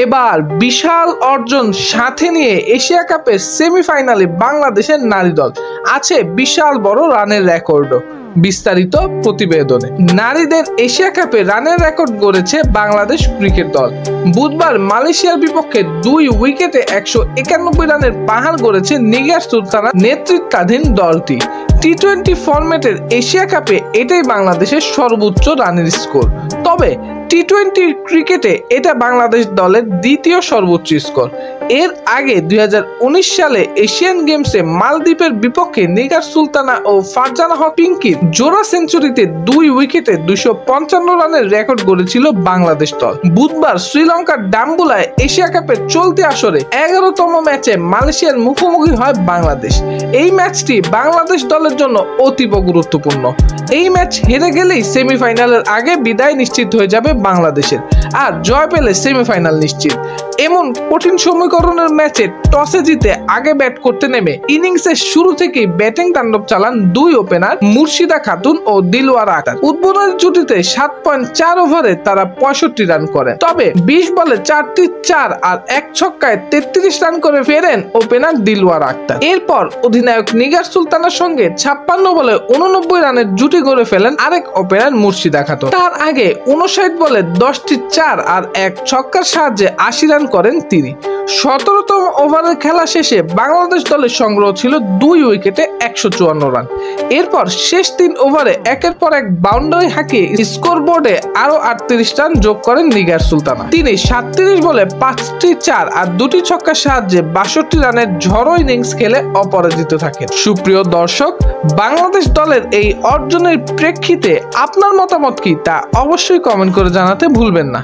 এবার বিশাল অর্জন সাথে নিয়ে এশিয়া কাপের সেমিফাইনালে বাংলাদেশের নারী দল আছে বিশাল বড় রানের রেকর্ডও। বিস্তারিত প্রতিবেদনে। নারীদের এশিয়া কাপে রানের রেকর্ড গড়েছে বাংলাদেশ ক্রিকেট দল। বুধবার মালয়েশিয়ার বিপক্ষে 2 উইকেটে 191 রানের পাহাড় গড়েছে নিগার সুলতানা নেতৃত্বাধীন দলটি। টি-20 ফরম্যাটের এশিয়া কাপে এটাই বাংলাদেশের সর্বোচ্চ রানের স্কোর। তবে টি-20 ক্রিকেটে এটা বাংলাদেশ দলের দ্বিতীয় সর্বোচ্চ স্কোর। এর আগে 2019 সালে এশিয়ান গেমসে মালদ্বীপের বিপক্ষে নিগার সুলতানা ও ফারজানা হক পিঙ্কির জোড়া সেঞ্চুরিতে 2 উইকেটে 255 রানের রেকর্ড গড়েছিল বাংলাদেশ দল। বুধবার শ্রীলঙ্কার ডাম্বুলায় এশিয়া কাপের চলতি আসরে 11তম ম্যাচে মালয়েশিয়ার মুখোমুখি হয় বাংলাদেশ। এই ম্যাচটি বাংলাদেশ দলের জন্য অতীব গুরুত্বপূর্ণ। এই ম্যাচ হেরে গেলেই সেমিফাইনালের আগে বিদায় নিশ্চিত হয়ে যাবে বাংলাদেশের, আর জয় পেলে সেমিফাইনাল নিশ্চিত। এমন কঠিন সমীকরণের ম্যাচে টসে জিতে আগে ব্যাট করতে নেমে ইনিংসের শুরু থেকেই ব্যাটিং তাণ্ডব চালান 2 ওপেনার মুর্শিদা খাতুন ও দিলওয়ারা আক্তার। উদ্বোধনী জুটিতে 7.4 ওভারে তারা 65 রান করেন। তবে 20 বলে 4টি 4 আর 1 ছক্কায় 33 রান করে ফেরেন ওপেনার দিলওয়ারা আক্তার। এরপর অধিনায়ক নিগার সুলতানার সঙ্গে 56 বলে 89 রানের জুটি গড়ে ফেলেন আরেক ওপেনার মুর্শিদা খাতুন। তার আগে 59 বলে 10টি 4 আর 1 ছক্কার সাহায্যে 80 রান করেন তিনি। 17তম ওভারের খেলা শেষে বাংলাদেশ দলের সংগ্রহ ছিল 2 উইকেটে 154 রান। এরপর শেষ 3 ওভারে একের পর এক বাউন্ডারি হাঁকিয়ে স্কোরবোর্ডে আরো 38 রান যোগ করেন নিগার সুলতানা। তিনি 37 বলে 5টি 4 আর 2টি ছক্কার সাহায্যে 62 রানের ঝড়ো ইনিংস খেলে অপরাজিত থাকেন। সুপ্রিয় দর্শক, বাংলাদেশ দলের এই অর্জনের প্রেক্ষিতে আপনার মতামত কি তা অবশ্যই কমেন্ট করে জানাতে ভুলবেন না।